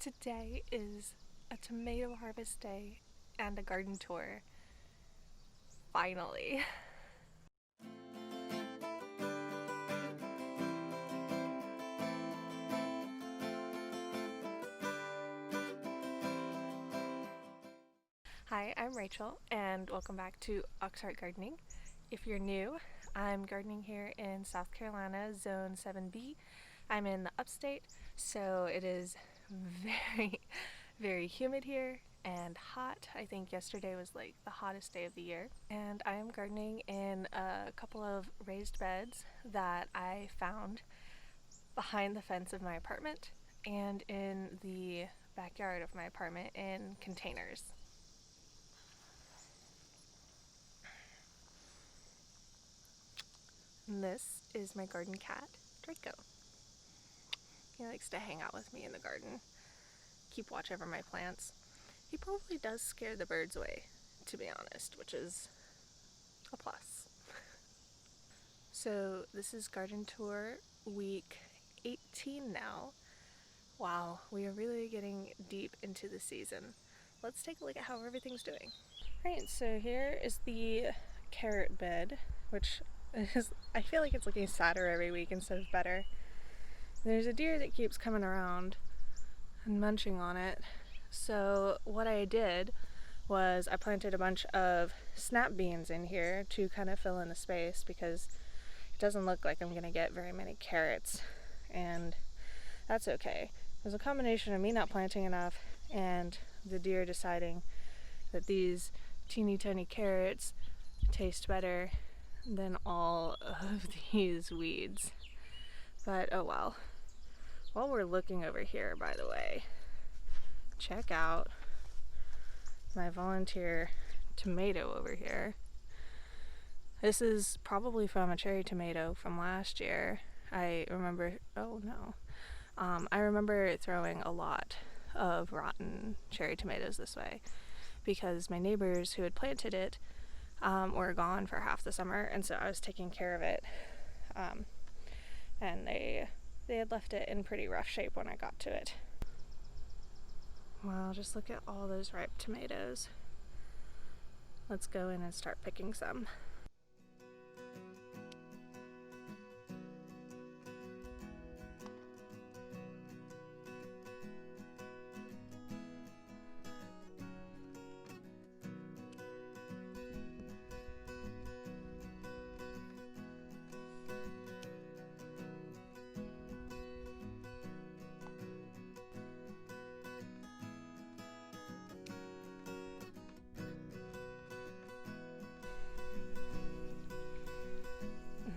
Today is a tomato harvest day and a garden tour. Finally. Hi, I'm Rachel and welcome back to Auxhart Gardening. If you're new, I'm gardening here in South Carolina, Zone 7B. I'm in the upstate, so it is very humid here and hot. I think yesterday was like the hottest day of the year. And I am gardening in a couple of raised beds that I found behind the fence of my apartment and in the backyard of my apartment in containers. And this is my garden cat, Draco. He likes to hang out with me in the garden, keep watch over my plants. He probably does scare the birds away, to be honest, which is a plus. So this is garden tour week 18 now. Wow, we are really getting deep into the season. Let's take a look at how everything's doing. Right, so here is the carrot bed, which is, I feel like it's looking sadder every week instead of better. There's a deer that keeps coming around and munching on it. So what I did was I planted a bunch of snap beans in here to kind of fill in the space because it doesn't look like I'm gonna get very many carrots, and that's okay. It was a combination of me not planting enough and the deer deciding that these teeny tiny carrots taste better than all of these weeds. But oh well. While we're looking over here, by the way, check out my volunteer tomato over here. This is probably from a cherry tomato from last year. I remember throwing a lot of rotten cherry tomatoes this way because my neighbors who had planted it were gone for half the summer, and so I was taking care of it, and they had left it in pretty rough shape when I got to it. Wow, just look at all those ripe tomatoes. Let's go in and start picking some.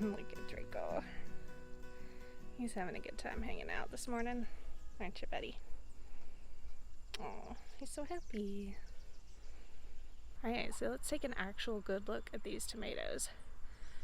Look at Draco. He's having a good time hanging out this morning, aren't you, buddy? Oh, he's so happy. Alright, so let's take an actual good look at these tomatoes.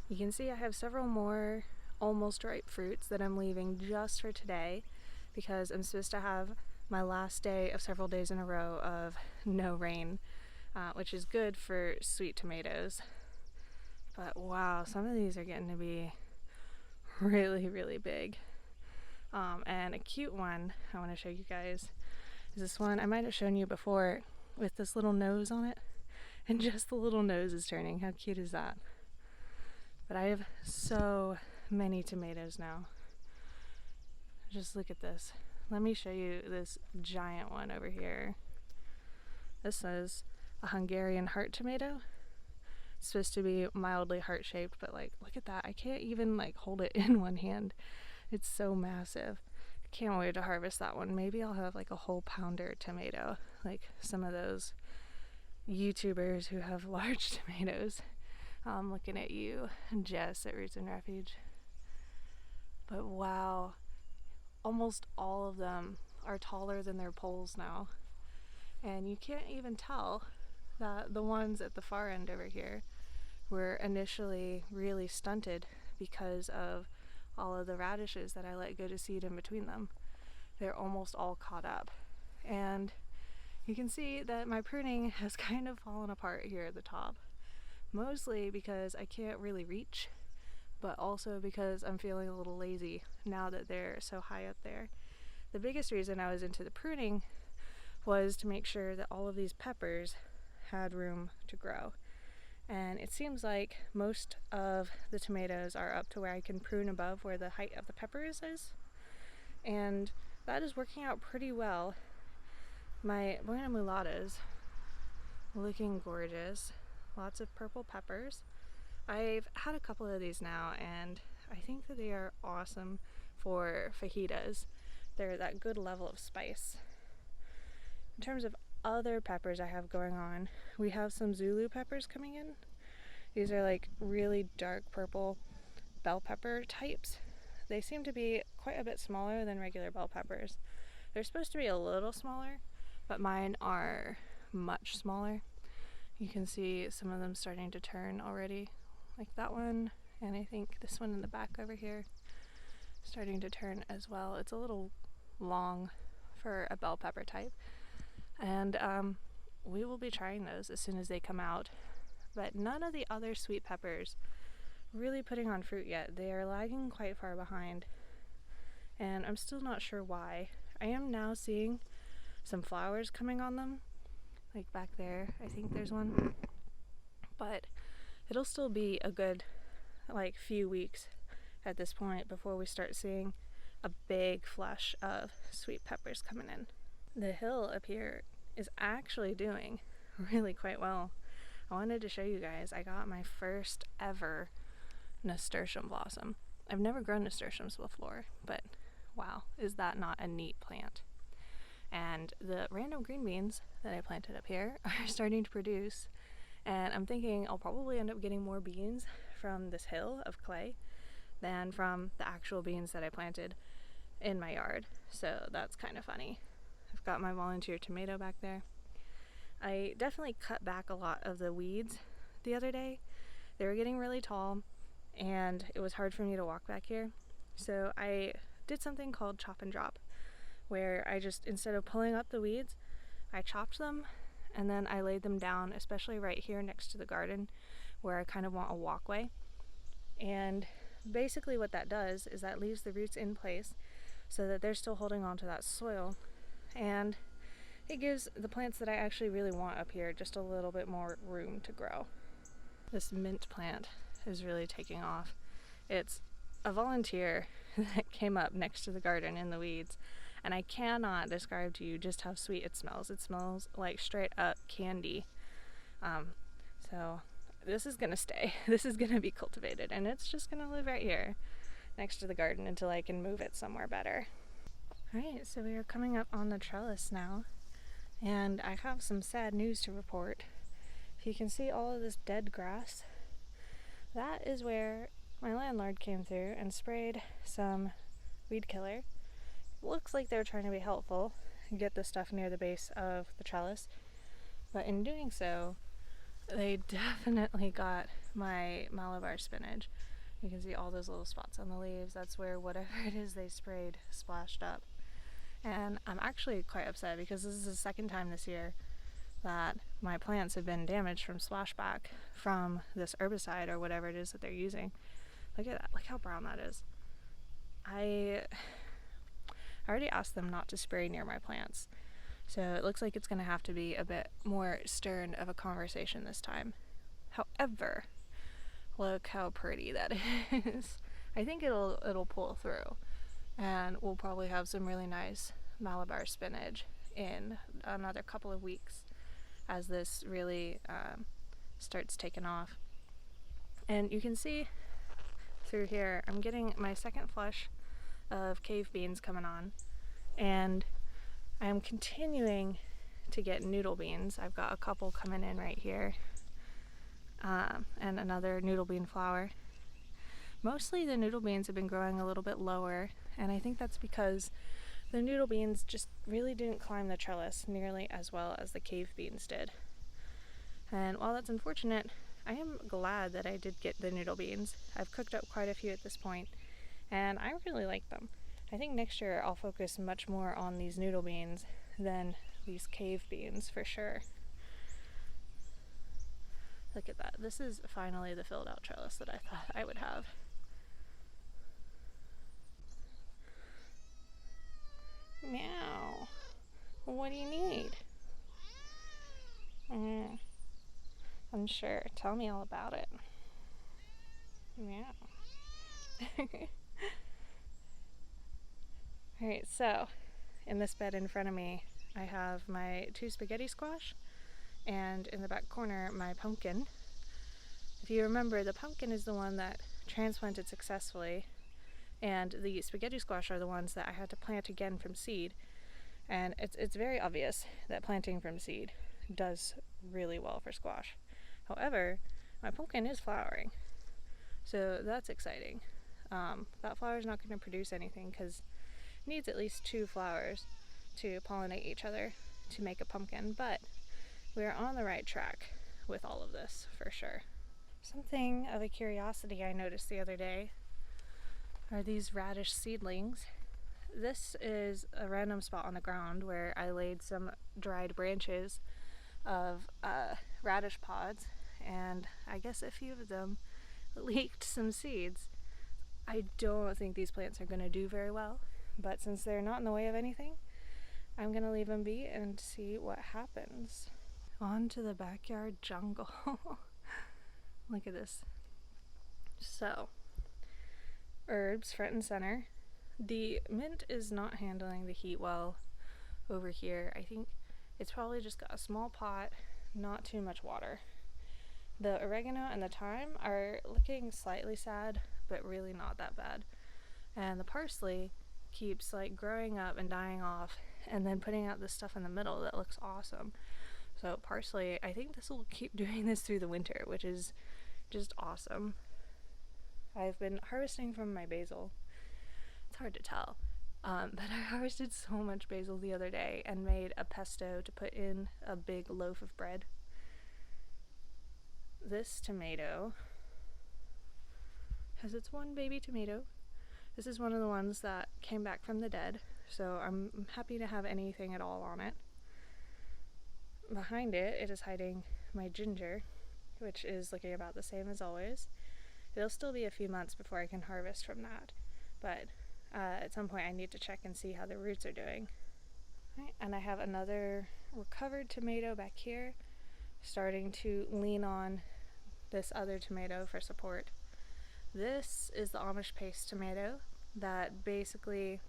You can see I have several more almost ripe fruits that I'm leaving just for today because I'm supposed to have my last day of several days in a row of no rain, which is good for sweet tomatoes. But wow, some of these are getting to be really big. And a cute one I want to show you guys is this one I might have shown you before with this little nose on it, and just the little nose is turning. How cute is that? But I have so many tomatoes now. Just look at this. Let me show you this giant one over here. This is a Hungarian heart tomato. It's supposed to be mildly heart-shaped, but like, look at that. I can't even like hold it in one hand. It's so massive. I can't wait to harvest that one. Maybe I'll have like a whole pounder tomato, like some of those YouTubers who have large tomatoes. Looking at you, Jess at Roots and Refuge. But wow, almost all of them are taller than their poles now. And you can't even tell that the ones at the far end over here were initially really stunted because of all of the radishes that I let go to seed in between them. They're almost all caught up. And you can see that my pruning has kind of fallen apart here at the top. Mostly because I can't really reach, but also because I'm feeling a little lazy now that they're so high up there. the biggest reason I was into the pruning was to make sure that all of these peppers had room to grow. And it seems like most of the tomatoes are up to where I can prune above where the height of the peppers is. And that is working out pretty well. My Buena Mulatas looking gorgeous. Lots of purple peppers. I've had a couple of these now, and I think that they are awesome for fajitas. They're that good level of spice. In terms of other peppers I have going on, we have some Zulu peppers coming in. These are like really dark purple bell pepper types. They seem to be quite a bit smaller than regular bell peppers. They're supposed to be a little smaller, but mine are much smaller. You can see some of them starting to turn already, like that one, and I think this one in the back over here starting to turn as well. It's a little long for a bell pepper type, and we will be trying those as soon as they come out. But none of the other sweet peppers really putting on fruit yet. They are lagging quite far behind, and I'm still not sure why. I am now seeing some flowers coming on them, like back there. I think there's one, but it'll still be a good like few weeks at this point before we start seeing a big flush of sweet peppers coming in. The hill up here is actually doing really quite well. I wanted to show you guys, I got my first ever nasturtium blossom. I've never grown nasturtiums before, but wow, is that not a neat plant? And the random green beans that I planted up here are starting to produce, and I'm thinking I'll probably end up getting more beans from this hill of clay than from the actual beans that I planted in my yard. So that's kind of funny. I've got my volunteer tomato back there. I definitely cut back a lot of the weeds the other day. They were getting really tall and it was hard for me to walk back here. So I did something called chop and drop, where I just, instead of pulling up the weeds, I chopped them and then I laid them down, especially right here next to the garden where I kind of want a walkway. And basically what that does is that leaves the roots in place so that they're still holding on to that soil, and it gives the plants that I actually really want up here just a little bit more room to grow. This mint plant is really taking off. It's a volunteer that came up next to the garden in the weeds, and I cannot describe to you just how sweet it smells. It smells like straight up candy. So this is gonna stay. This is gonna be cultivated, and it's just gonna live right here next to the garden until I can move it somewhere better. Alright, so we are coming up on the trellis now, and I have some sad news to report. If you can see all of this dead grass, that is where my landlord came through and sprayed some weed killer. It looks like they're trying to be helpful and get the stuff near the base of the trellis, but in doing so, they definitely got my Malabar spinach. You can see all those little spots on the leaves. That's where whatever it is they sprayed splashed up. And I'm actually quite upset because this is the second time this year that my plants have been damaged from splashback from this herbicide or whatever it is that they're using. Look at that, look how brown that is. I already asked them not to spray near my plants, so it looks like it's going to have to be a bit more stern of a conversation this time. However, look how pretty that is. I think it'll pull through, and we'll probably have some really nice Malabar spinach in another couple of weeks as this really starts taking off. And you can see through here, I'm getting my second flush of cave beans coming on, and I am continuing to get noodle beans. I've got a couple coming in right here, and another noodle bean flower. Mostly the noodle beans have been growing a little bit lower, and I think that's because the noodle beans just really didn't climb the trellis nearly as well as the cave beans did. And while that's unfortunate, I am glad that I did get the noodle beans. I've cooked up quite a few at this point, and I really like them. I think next year I'll focus much more on these noodle beans than these cave beans for sure. Look at that. This is finally the filled out trellis that I thought I would have. Meow. What do you need? I'm sure. Tell me all about it. Meow. Alright, so in this bed in front of me, I have my 2 spaghetti squash, and in the back corner, my pumpkin. If you remember, the pumpkin is the one that transplanted successfully, and the spaghetti squash are the ones that I had to plant again from seed. And it's very obvious that planting from seed does really well for squash. However, my pumpkin is flowering, so that's exciting. That flower is not going to produce anything because it needs at least 2 flowers to pollinate each other to make a pumpkin, but we are on the right track with all of this for sure. Something of a curiosity I noticed the other day are these radish seedlings. This is a random spot on the ground where I laid some dried branches of radish pods, and I guess a few of them leaked some seeds. I don't think these plants are going to do very well, but since they're not in the way of anything, I'm going to leave them be and see what happens. On to the backyard jungle. Look at this. So, herbs front and center. The mint is not handling the heat well over here. I think it's probably just got a small pot, not too much water. The oregano and the thyme are looking slightly sad, but really not that bad. And the parsley keeps like growing up and dying off and then putting out this stuff in the middle that looks awesome. So parsley, I think this will keep doing this through the winter, which is just awesome. I've been harvesting from my basil. It's hard to tell, but I harvested so much basil the other day and made a pesto to put in a big loaf of bread. This tomato has its one baby tomato. This is one of the ones that came back from the dead, so I'm happy to have anything at all on it. Behind it, it is hiding my ginger, which is looking about the same as always. It'll still be a few months before I can harvest from that, but at some point I need to check and see how the roots are doing. Right, and I have another recovered tomato back here, starting to lean on this other tomato for support. This is the Amish paste tomato that basically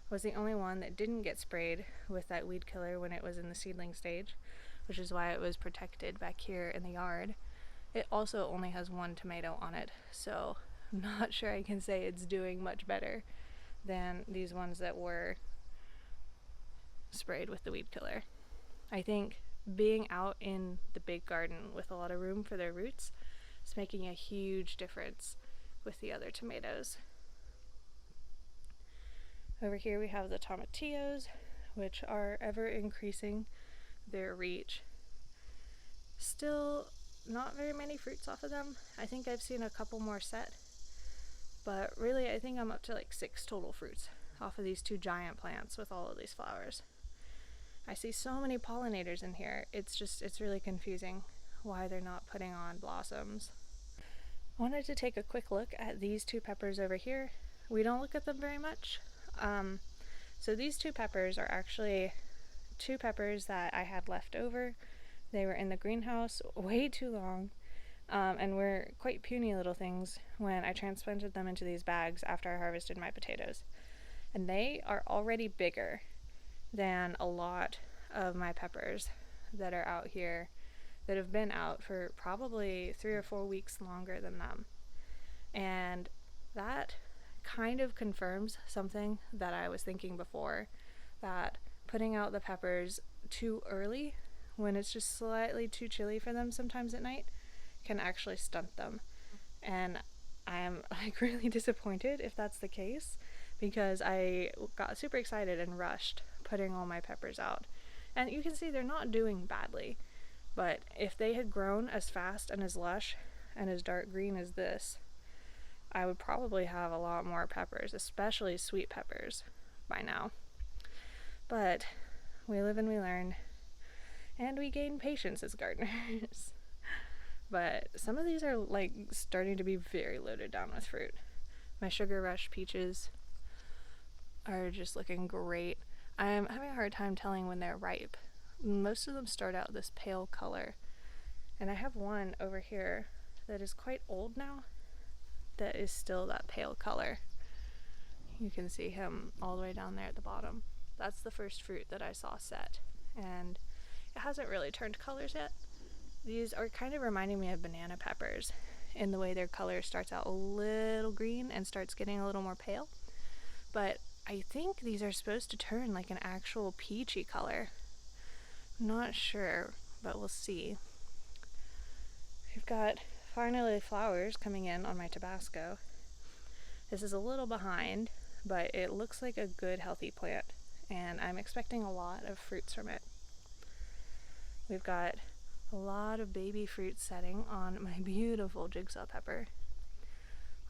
was the only one that didn't get sprayed with that weed killer when it was in the seedling stage, which is why it was protected back here in the yard. It also only has 1 tomato on it, so I'm not sure I can say it's doing much better than these ones that were sprayed with the weed killer. I think being out in the big garden with a lot of room for their roots is making a huge difference with the other tomatoes. Over here we have the tomatillos, which are ever increasing their reach. Still not very many fruits off of them. I think I've seen a couple more set, but really I think I'm up to like 6 total fruits off of these 2 giant plants with all of these flowers. I see so many pollinators in here. It's really confusing why they're not putting on blossoms. I wanted to take a quick look at these 2 peppers over here. We don't look at them very much. So these 2 peppers are actually 2 peppers that I had left over. They were in the greenhouse way too long, and were quite puny little things when I transplanted them into these bags after I harvested my potatoes. And they are already bigger than a lot of my peppers that are out here that have been out for probably 3 or 4 weeks longer than them. And that kind of confirms something that I was thinking before, that putting out the peppers too early when it's just slightly too chilly for them sometimes at night can actually stunt them. And I am like really disappointed if that's the case, because I got super excited and rushed putting all my peppers out. And you can see they're not doing badly, but if they had grown as fast and as lush and as dark green as this, I would probably have a lot more peppers, especially sweet peppers, by now. But we live and we learn, and we gain patience as gardeners. But some of these are like starting to be very loaded down with fruit. My Sugar Rush peaches are just looking great. I'm having a hard time telling when they're ripe. Most of them start out this pale color, and I have one over here that is quite old now that is still that pale color. You can see him all the way down there at the bottom. That's the first fruit that I saw set, and it hasn't really turned colors yet. These are kind of reminding me of banana peppers in the way their color starts out a little green and starts getting a little more pale. But I think these are supposed to turn like an actual peachy color. I'm not sure, but we'll see. We've got finally flowers coming in on my Tabasco. This is a little behind, but it looks like a good healthy plant, and I'm expecting a lot of fruits from it. We've got a lot of baby fruits setting on my beautiful jigsaw pepper.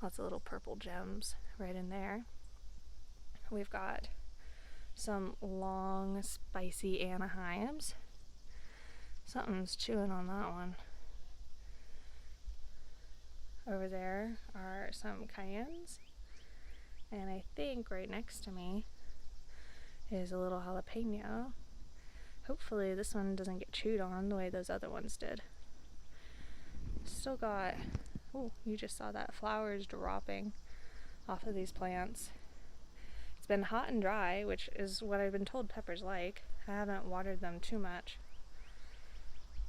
Lots of little purple gems right in there. We've got some long, spicy Anaheims. Something's chewing on that one. Over there are some cayennes, and I think right next to me is a little jalapeno. Hopefully this one doesn't get chewed on the way those other ones did. Still got, oh, you just saw that flowers dropping off of these plants. It's been hot and dry, which is what I've been told peppers like. I haven't watered them too much,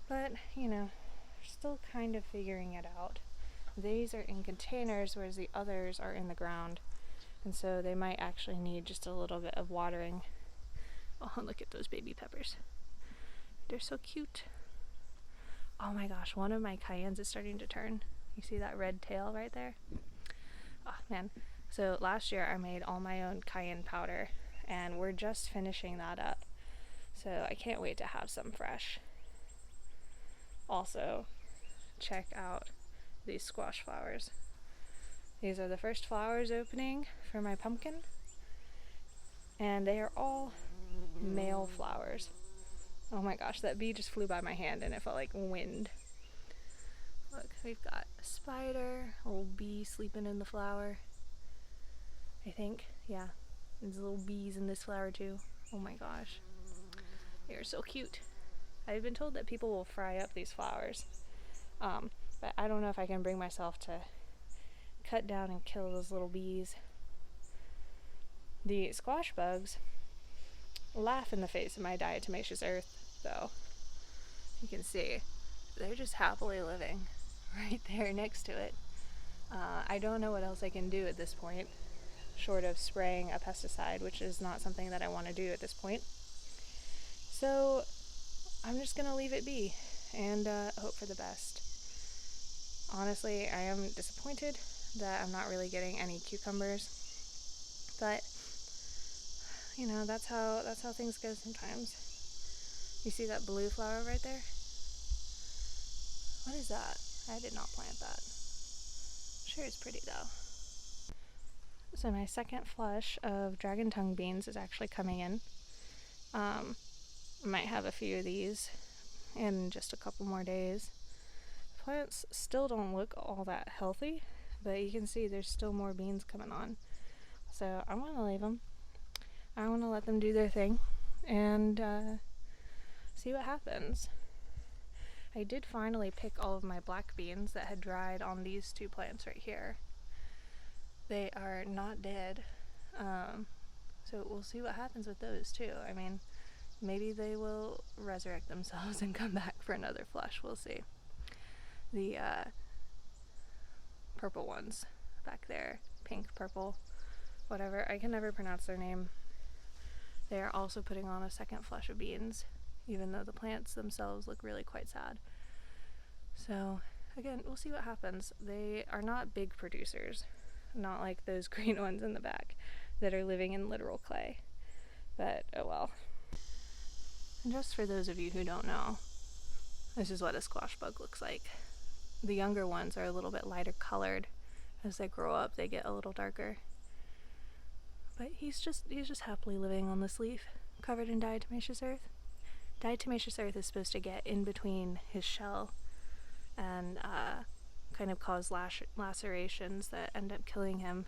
but you know, still kind of figuring it out. These are in containers, whereas the others are in the ground, and so they might actually need just a little bit of watering. Oh, look at those baby peppers. They're so cute. Oh my gosh, one of my cayennes is starting to turn. You see that red tail right there? Oh man. So last year I made all my own cayenne powder, and we're just finishing that up. So I can't wait to have some fresh. Also, check out these squash flowers. These are the first flowers opening for my pumpkin, and they are all male flowers. Oh my gosh, that bee just flew by my hand and it felt like wind. Look, we've got a spider, a little bee sleeping in the flower. I think, yeah, there's little bees in this flower too. Oh my gosh, they're so cute. I've been told that people will fry up these flowers, but I don't know if I can bring myself to cut down and kill those little bees. The squash bugs laugh in the face of my diatomaceous earth, though. You can see they're just happily living right there next to it. I don't know what else I can do at this point, short of spraying a pesticide, which is not something that I want to do at this point. So I'm just gonna leave it be and hope for the best. Honestly, I am disappointed that I'm not really getting any cucumbers, but you know, that's how things go sometimes. You see that blue flower right there? What is that? I did not plant that. Sure is pretty though. So my second flush of dragon tongue beans is actually coming in. I might have a few of these in just a couple more days. Plants still don't look all that healthy, but you can see there's still more beans coming on. So I'm gonna leave them. I want to let them do their thing and see what happens. I did finally pick all of my black beans that had dried on these two plants right here. They are not dead, so we'll see what happens with those too. I mean, maybe they will resurrect themselves and come back for another flush. We'll see. The purple ones back there, pink, purple, whatever, I can never pronounce their name. They are also putting on a second flush of beans, even though the plants themselves look really quite sad. So again, we'll see what happens. They are not big producers, not like those green ones in the back that are living in literal clay, but oh well. And just for those of you who don't know, this is what a squash bug looks like. The younger ones are a little bit lighter colored. As they grow up, they get a little darker. But he's just happily living on this leaf, covered in diatomaceous earth. Diatomaceous earth is supposed to get in between his shell and kind of cause lacerations that end up killing him.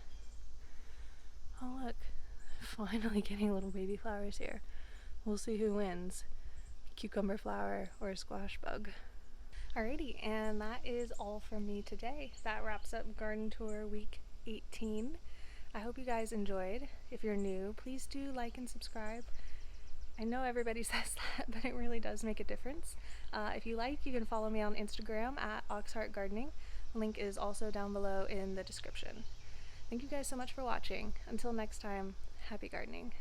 Oh look, finally getting little baby flowers here. We'll see who wins, cucumber flower or squash bug. Alrighty, and that is all from me today. That wraps up garden tour week 18. I hope you guys enjoyed. If you're new, please do like and subscribe. I know everybody says that, but it really does make a difference. If you like, you can follow me on Instagram at Auxhart Gardening. Link is also down below in the description. Thank you guys so much for watching. Until next time, happy gardening.